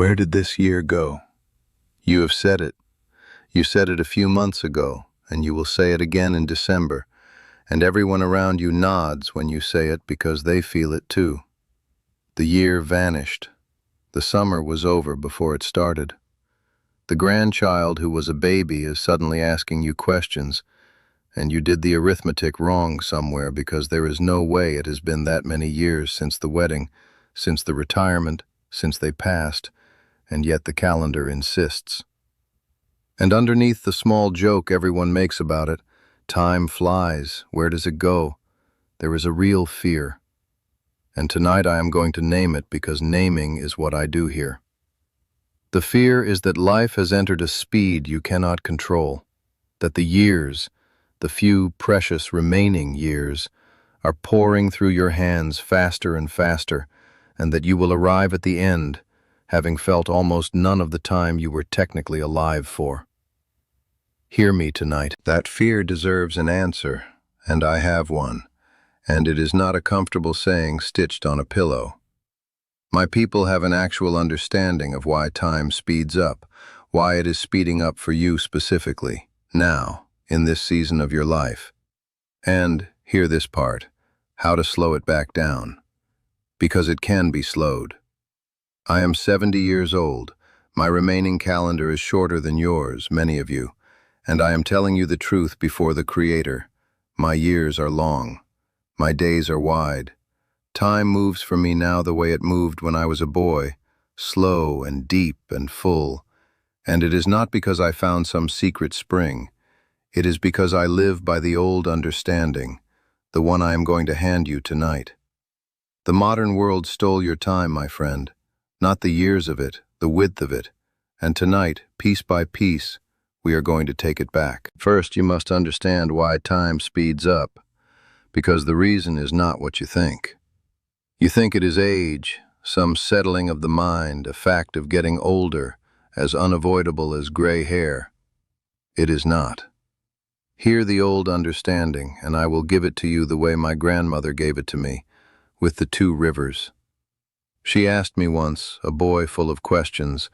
Where did this year go? You have said it. You said it a few months ago, and you will say it again in December, and everyone around you nods when you say it because they feel it too. The year vanished. The summer was over before it started. The grandchild who was a baby is suddenly asking you questions, and you did the arithmetic wrong somewhere because there is no way it has been that many years since the wedding, since the retirement, since they passed, and yet the calendar insists. And underneath the small joke everyone makes about it, time flies, where does it go? There is a real fear. And tonight I am going to name it because naming is what I do here. The fear is that life has entered a speed you cannot control, that the years, the few precious remaining years, are pouring through your hands faster and faster, and that you will arrive at the end, having felt almost none of the time you were technically alive for. Hear me tonight. That fear deserves an answer, and I have one, and it is not a comfortable saying stitched on a pillow. My people have an actual understanding of why time speeds up, why it is speeding up for you specifically, now, in this season of your life. And, hear this part, how to slow it back down. Because it can be slowed. I am 70 years old. My remaining calendar is shorter than yours, many of you, and I am telling you the truth before the Creator. My years are long. My days are wide. Time moves for me now the way it moved when I was a boy, slow and deep and full. And it is not because I found some secret spring. It is because I live by the old understanding, the one I am going to hand you tonight. The modern world stole your time, my friend. Not the years of it, the width of it. And tonight, piece by piece, we are going to take it back. First, you must understand why time speeds up, because the reason is not what you think. You think it is age, some settling of the mind, a fact of getting older, as unavoidable as gray hair. It is not. Hear the old understanding, and I will give it to you the way my grandmother gave it to me, with the two rivers. She asked me once, a boy full of questions,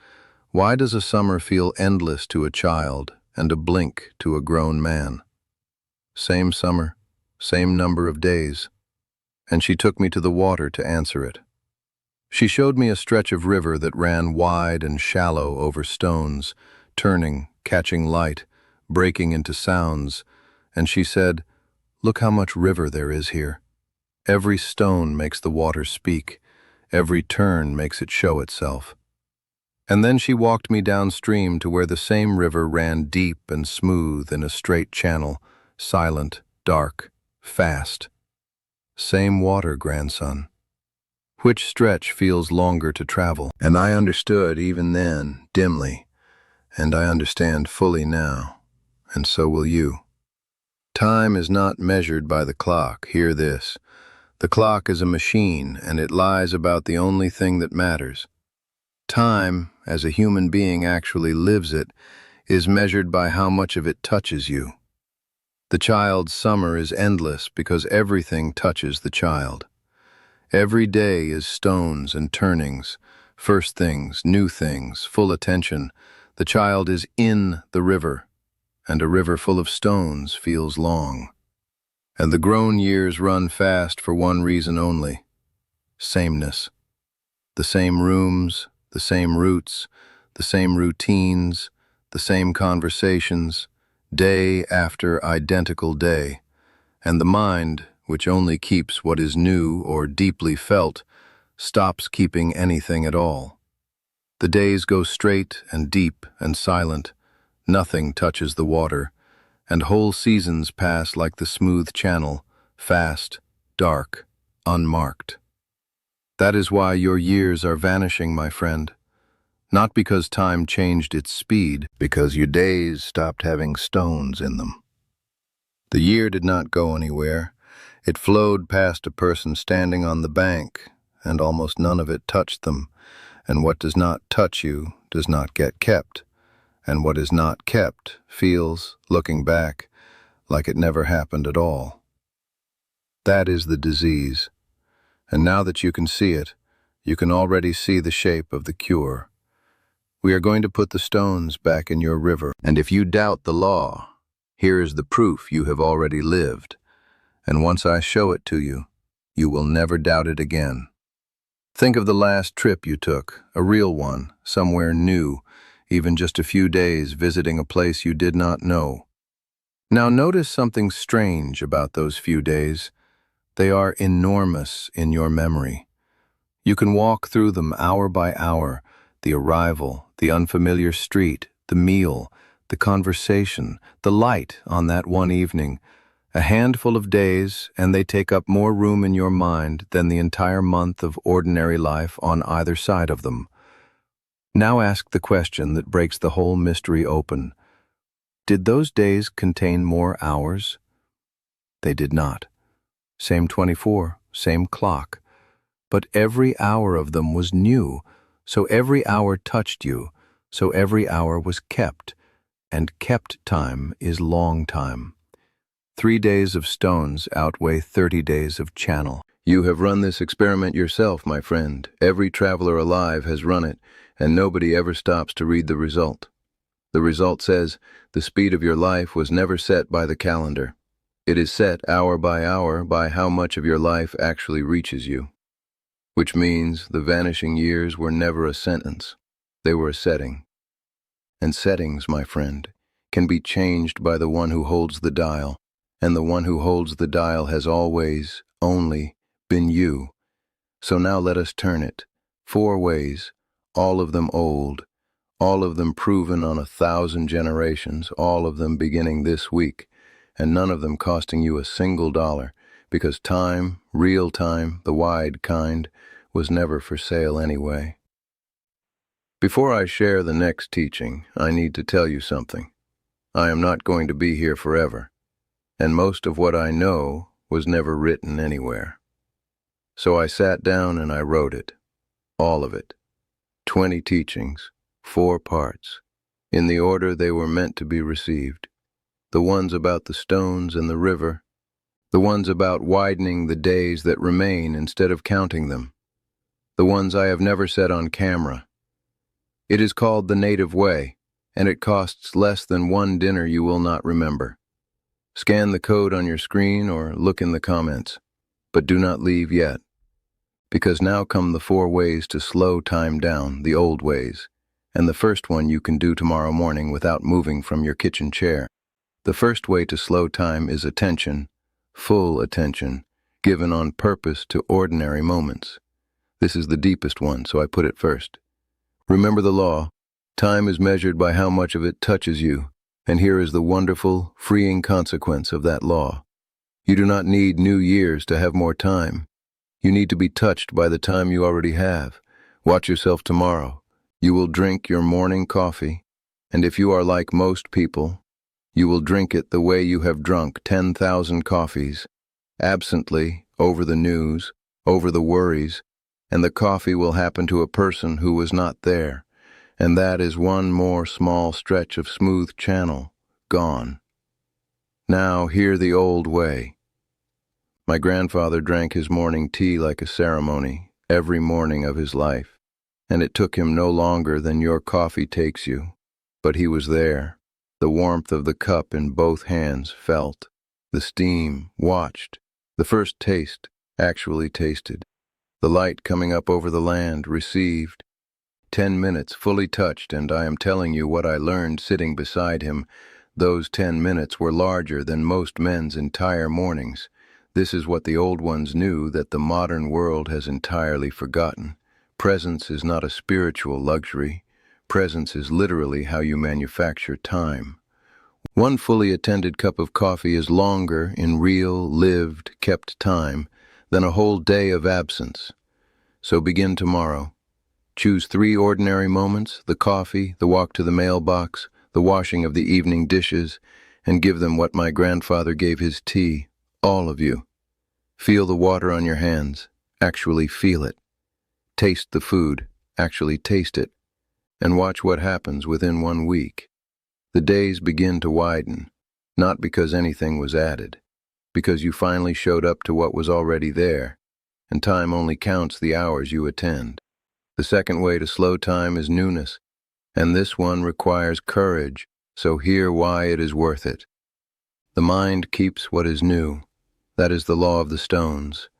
why does a summer feel endless to a child and a blink to a grown man? Same summer, same number of days. And she took me to the water to answer it. She showed me a stretch of river that ran wide and shallow over stones, turning, catching light, breaking into sounds, and she said, "Look how much river there is here. Every stone makes the water speak. Every turn makes it show itself." And then she walked me downstream to where the same river ran deep and smooth in a straight channel, silent, dark, fast. Same water, grandson. Which stretch feels longer to travel? And I understood even then, dimly, and I understand fully now, and so will you. Time is not measured by the clock. Hear this. The clock is a machine, and it lies about the only thing that matters. Time, as a human being actually lives it, is measured by how much of it touches you. The child's summer is endless because everything touches the child. Every day is stones and turnings, first things, new things, full attention. The child is in the river, and a river full of stones feels long. And the grown years run fast for one reason only: sameness. The same rooms, the same routes, the same routines, the same conversations, day after identical day. And the mind, which only keeps what is new or deeply felt, stops keeping anything at all. The days go straight and deep and silent. Nothing touches the water, and whole seasons pass like the smooth channel, fast, dark, unmarked. That is why your years are vanishing, my friend. Not because time changed its speed, because your days stopped having stones in them. The year did not go anywhere. It flowed past a person standing on the bank, and almost none of it touched them. And what does not touch you does not get kept. And what is not kept feels, looking back, like it never happened at all. That is the disease. And now that you can see it, you can already see the shape of the cure. We are going to put the stones back in your river. And if you doubt the law, here is the proof you have already lived. And once I show it to you, you will never doubt it again. Think of the last trip you took, a real one, somewhere new, even just a few days visiting a place you did not know. Now notice something strange about those few days. They are enormous in your memory. You can walk through them hour by hour, the arrival, the unfamiliar street, the meal, the conversation, the light on that one evening. A handful of days, and they take up more room in your mind than the entire month of ordinary life on either side of them. Now ask the question that breaks the whole mystery open. Did those days contain more hours? They did not. Same 24, same clock. But every hour of them was new, so every hour touched you, so every hour was kept, and kept time is long time. 3 days of stones outweigh 30 days of channel. You have run this experiment yourself, my friend. Every traveler alive has run it, and nobody ever stops to read the result. The result says, the speed of your life was never set by the calendar. It is set hour by how much of your life actually reaches you. Which means the vanishing years were never a sentence. They were a setting. And settings, my friend, can be changed by the one who holds the dial. And the one who holds the dial has always, only, been you. So now let us turn it. 4 ways, all of them old, all of them proven on 1,000 generations, all of them beginning this week, and none of them costing you a single dollar, because time, real time, the wide kind, was never for sale anyway. Before I share the next teaching, I need to tell you something. I am not going to be here forever. And most of what I know was never written anywhere. So I sat down and I wrote it, all of it, 20 teachings, 4 parts, in the order they were meant to be received. The ones about the stones and the river, the ones about widening the days that remain instead of counting them, the ones I have never said on camera. It is called the native way, and it costs less than 1 dinner you will not remember. Scan the code on your screen or look in the comments, but do not leave yet, because now come the 4 ways to slow time down, the old ways, and the first one you can do tomorrow morning without moving from your kitchen chair. The first way to slow time is attention, full attention, given on purpose to ordinary moments. This is the deepest one, so I put it first. Remember the law. Time is measured by how much of it touches you. And here is the wonderful, freeing consequence of that law. You do not need new years to have more time. You need to be touched by the time you already have. Watch yourself tomorrow. You will drink your morning coffee, and if you are like most people, you will drink it the way you have drunk 10,000 coffees, absently, over the news, over the worries, and the coffee will happen to a person who was not there. And that is one more small stretch of smooth channel, gone. Now hear the old way. My grandfather drank his morning tea like a ceremony, every morning of his life, and it took him no longer than your coffee takes you. But he was there, the warmth of the cup in both hands felt, the steam watched, the first taste actually tasted, the light coming up over the land received. 10 minutes fully touched, and I am telling you what I learned sitting beside him. Those 10 minutes were larger than most men's entire mornings. This is what the old ones knew that the modern world has entirely forgotten. Presence is not a spiritual luxury. Presence is literally how you manufacture time. 1 fully attended cup of coffee is longer in real, lived, kept time than a whole day of absence. So begin tomorrow. Choose 3 ordinary moments, the coffee, the walk to the mailbox, the washing of the evening dishes, and give them what my grandfather gave his tea, all of you. Feel the water on your hands, actually feel it. Taste the food, actually taste it. And watch what happens within 1 week. The days begin to widen, not because anything was added, because you finally showed up to what was already there, and time only counts the hours you attend. The second way to slow time is newness, And this one requires courage, so hear why it is worth it. The mind keeps what is new. That is the law of the stones.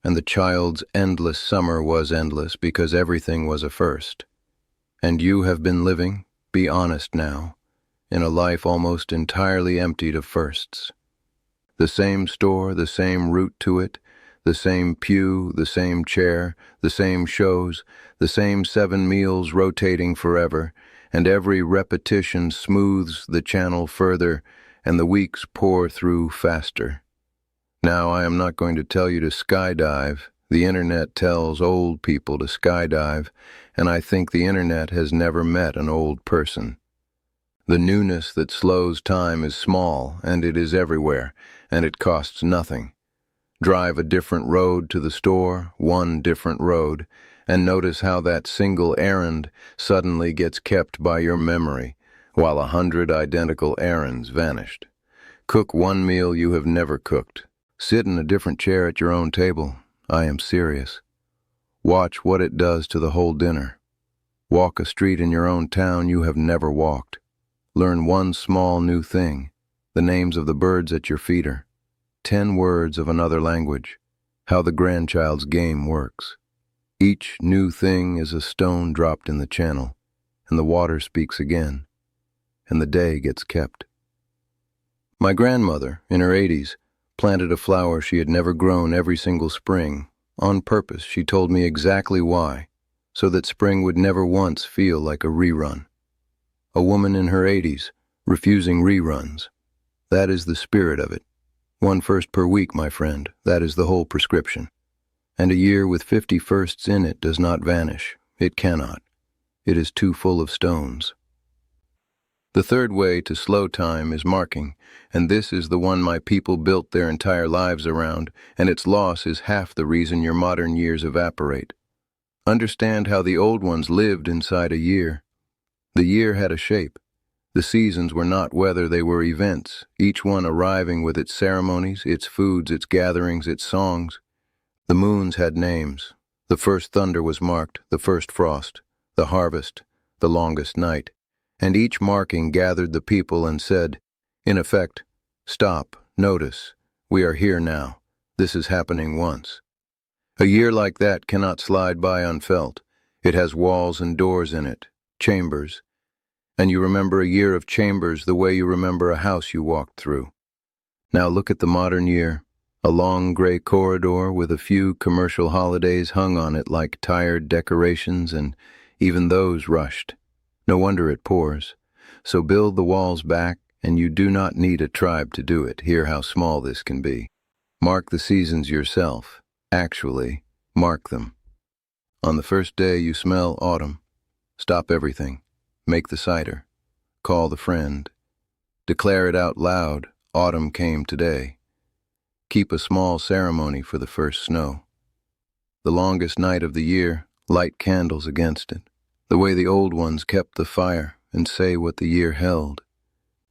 And the child's endless summer was endless because everything was a first. And you have been living, be honest now, in a life almost entirely emptied of firsts. The same store, the same route to it, the same pew, the same chair, the same shows, the same 7 meals rotating forever, and every repetition smooths the channel further, and the weeks pour through faster. Now, I am not going to tell you to skydive. The internet tells old people to skydive, and I think the internet has never met an old person. The newness that slows time is small, and it is everywhere, and it costs nothing. Drive a different road to the store, one different road, and notice how that single errand suddenly gets kept by your memory, while 100 identical errands vanished. Cook one meal you have never cooked. Sit in a different chair at your own table. I am serious. Watch what it does to the whole dinner. Walk a street in your own town you have never walked. Learn one small new thing, the names of the birds at your feeder, 10 words of another language, how the grandchild's game works. Each new thing is a stone dropped in the channel, and the water speaks again, and the day gets kept. My grandmother, in her 80s, planted a flower she had never grown every single spring. On purpose, she told me exactly why, so that spring would never once feel like a rerun. A woman in her 80s, refusing reruns. That is the spirit of it. 1 first per week, my friend, that is the whole prescription. And a year with 50 firsts in it does not vanish. It cannot. It is too full of stones. The third way to slow time is marking, and this is the one my people built their entire lives around, and its loss is half the reason your modern years evaporate. Understand how the old ones lived inside a year. The year had a shape. The seasons were not weather, they were events, each one arriving with its ceremonies, its foods, its gatherings, its songs. The moons had names. The first thunder was marked, the first frost, the harvest, the longest night. And each marking gathered the people and said, in effect, stop, notice, we are here now. This is happening once. A year like that cannot slide by unfelt. It has walls and doors in it, chambers. And you remember a year of chambers the way you remember a house you walked through. Now look at the modern year, a long gray corridor with a few commercial holidays hung on it like tired decorations, and even those rushed. No wonder it pours. So build the walls back, and you do not need a tribe to do it. Hear how small this can be. Mark the seasons yourself. Actually, mark them. On the first day you smell autumn, stop everything. Make the cider. Call the friend. Declare it out loud, autumn came today. Keep a small ceremony for the first snow. The longest night of the year, light candles against it, the way the old ones kept the fire, and say what the year held.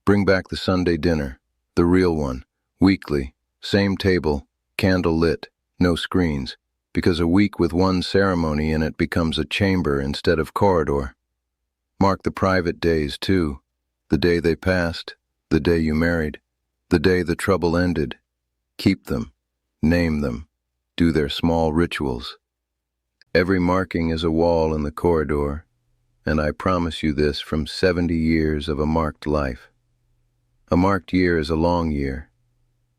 Bring back the Sunday dinner, the real one, weekly, same table, candle lit, no screens, because a week with one ceremony in it becomes a chamber instead of corridor. Mark the private days, too, the day they passed, the day you married, the day the trouble ended. Keep them, name them, do their small rituals. Every marking is a wall in the corridor, and I promise you this from 70 years of a marked life. A marked year is a long year,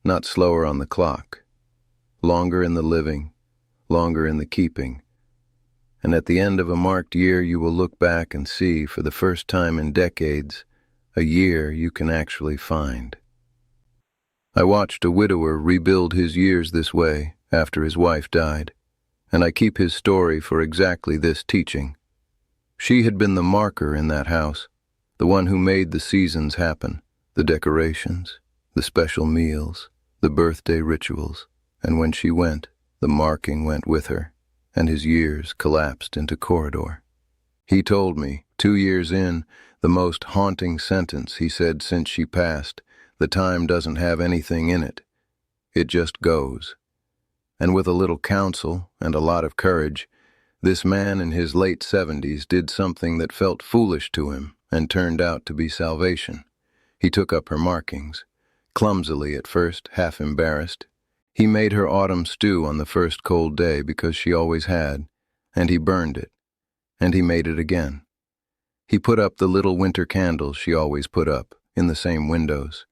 not slower on the clock, longer in the living, longer in the keeping. And at the end of a marked year you will look back and see, for the first time in decades, a year you can actually find. I watched a widower rebuild his years this way after his wife died, and I keep his story for exactly this teaching. She had been the marker in that house, the one who made the seasons happen, the decorations, the special meals, the birthday rituals, and when she went, the marking went with her, and his years collapsed into corridor. He told me, 2 years in, the most haunting sentence he said since she passed, the time doesn't have anything in it. It just goes. And with a little counsel and a lot of courage, This man in his late 70s did something that felt foolish to him and turned out to be salvation. He took up her markings. Clumsily at first, half embarrassed, he made her autumn stew on the first cold day because she always had, and he burned it, and he made it again. He put up the little winter candles she always put up, in the same windows.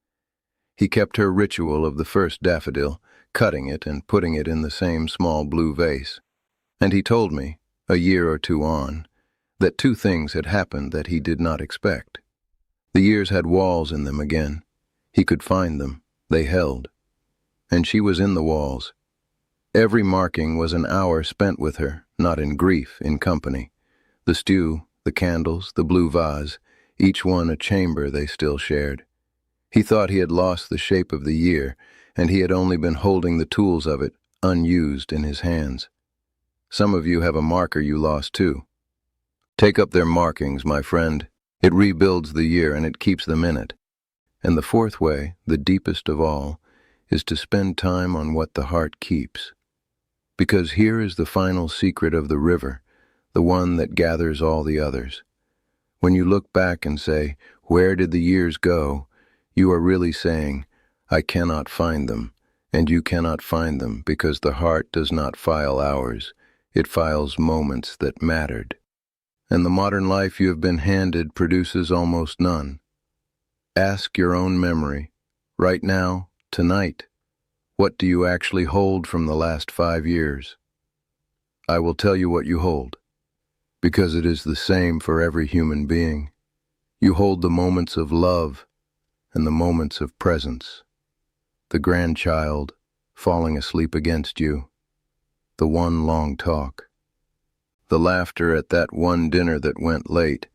He kept her ritual of the first daffodil, cutting it and putting it in the same small blue vase. And he told me, a year or two on, that two things had happened that he did not expect. The years had walls in them again. He could find them. They held. And she was in the walls. Every marking was an hour spent with her, not in grief, in company. The stew, the candles, the blue vase, each one a chamber they still shared. He thought he had lost the shape of the year, and he had only been holding the tools of it, unused, in his hands. Some of you have a marker you lost too. Take up their markings, my friend. It rebuilds the year and it keeps them in it. And the fourth way, the deepest of all, is to spend time on what the heart keeps. Because here is the final secret of the river, the one that gathers all the others. When you look back and say, "Where did the years go?" you are really saying, "I cannot find them," and you cannot find them because the heart does not file hours, it files moments that mattered. And the modern life you have been handed produces almost none. Ask your own memory, right now, tonight, what do you actually hold from the last 5 years? I will tell you what you hold, because it is the same for every human being. You hold the moments of love and the moments of presence, the grandchild falling asleep against you, the one long talk, the laughter at that one dinner that went late,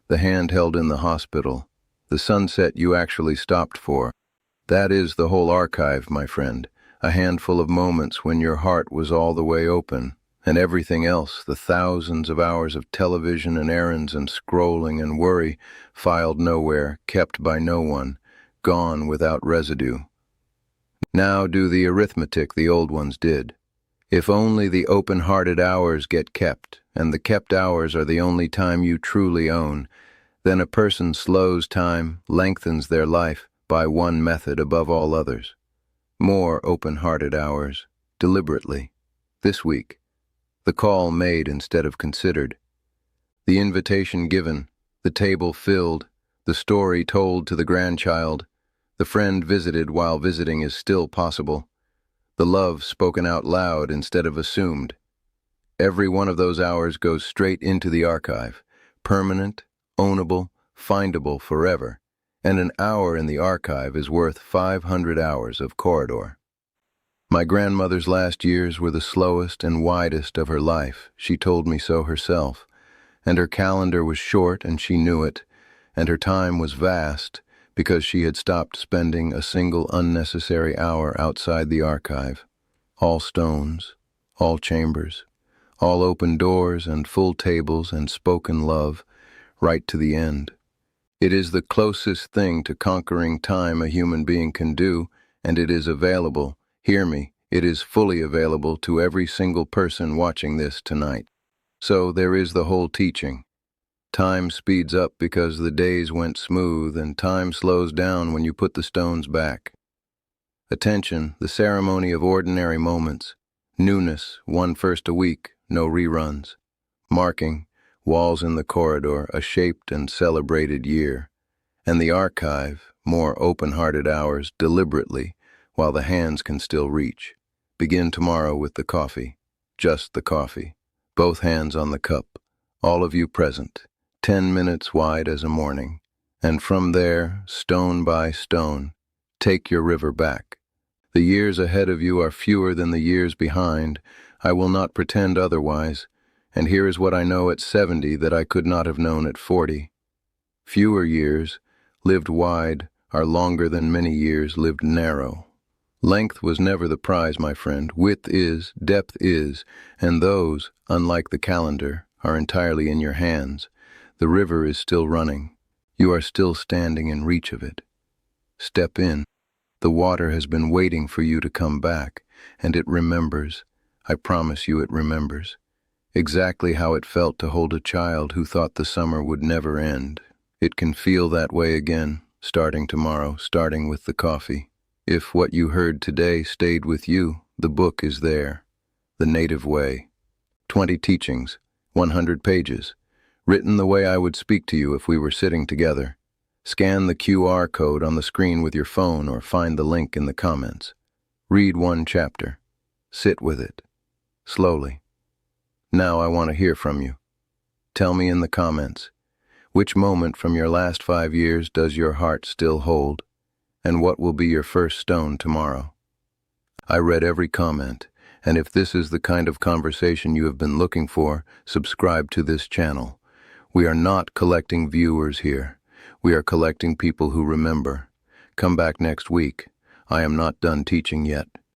the hand held in the hospital, the sunset you actually stopped for. That is the whole archive, my friend, a handful of moments when your heart was all the way open, and everything else, the thousands of hours of television and errands and scrolling and worry, filed nowhere, kept by no one, gone without residue. Now do the arithmetic the old ones did. If only the open-hearted hours get kept, and the kept hours are the only time you truly own, then a person slows time, lengthens their life by one method above all others. More open-hearted hours, deliberately, this week. The call made instead of considered. The invitation given, the table filled, the story told to the grandchild, the friend visited while visiting is still possible, the love spoken out loud instead of assumed. Every one of those hours goes straight into the archive, permanent, ownable, findable forever, and an hour in the archive is worth 500 hours of corridor. My grandmother's last years were the slowest and widest of her life. She told me so herself, and her calendar was short and she knew it, and her time was vast because she had stopped spending a single unnecessary hour outside the archive. All stones, all chambers, all open doors and full tables and spoken love, right to the end. It is the closest thing to conquering time a human being can do, and it is available. Hear me, it is fully available to every single person watching this tonight. So there is the whole teaching. Time speeds up because the days went smooth, and time slows down when you put the stones back. Attention, the ceremony of ordinary moments. Newness, one first a week, no reruns. Marking, walls in the corridor, a shaped and celebrated year. And the archive, more open-hearted hours, deliberately, while the hands can still reach. Begin tomorrow with the coffee, just the coffee, both hands on the cup, all of you present, 10 minutes wide as a morning. And from there, stone by stone, take your river back. The years ahead of you are fewer than the years behind. I will not pretend otherwise, and here is what I know at 70 that I could not have known at 40. Fewer years, lived wide, are longer than many years lived narrow. Length was never the prize, my friend. Width is, depth is, and those, unlike the calendar, are entirely in your hands. The river is still running. You are still standing in reach of it. Step in. The water has been waiting for you to come back, and it remembers. I promise you it remembers. Exactly how it felt to hold a child who thought the summer would never end. It can feel that way again, starting tomorrow, starting with the coffee. If what you heard today stayed with you, the book is there. The Native Way. 20 teachings, 100 pages. Written the way I would speak to you if we were sitting together. Scan the QR code on the screen with your phone or find the link in the comments. Read one chapter. Sit with it. Slowly. Now I want to hear from you. Tell me in the comments, which moment from your last 5 years does your heart still hold, and what will be your first stone tomorrow? I read every comment, and if this is the kind of conversation you have been looking for, subscribe to this channel. We are not collecting viewers here. We are collecting people who remember. Come back next week. I am not done teaching yet.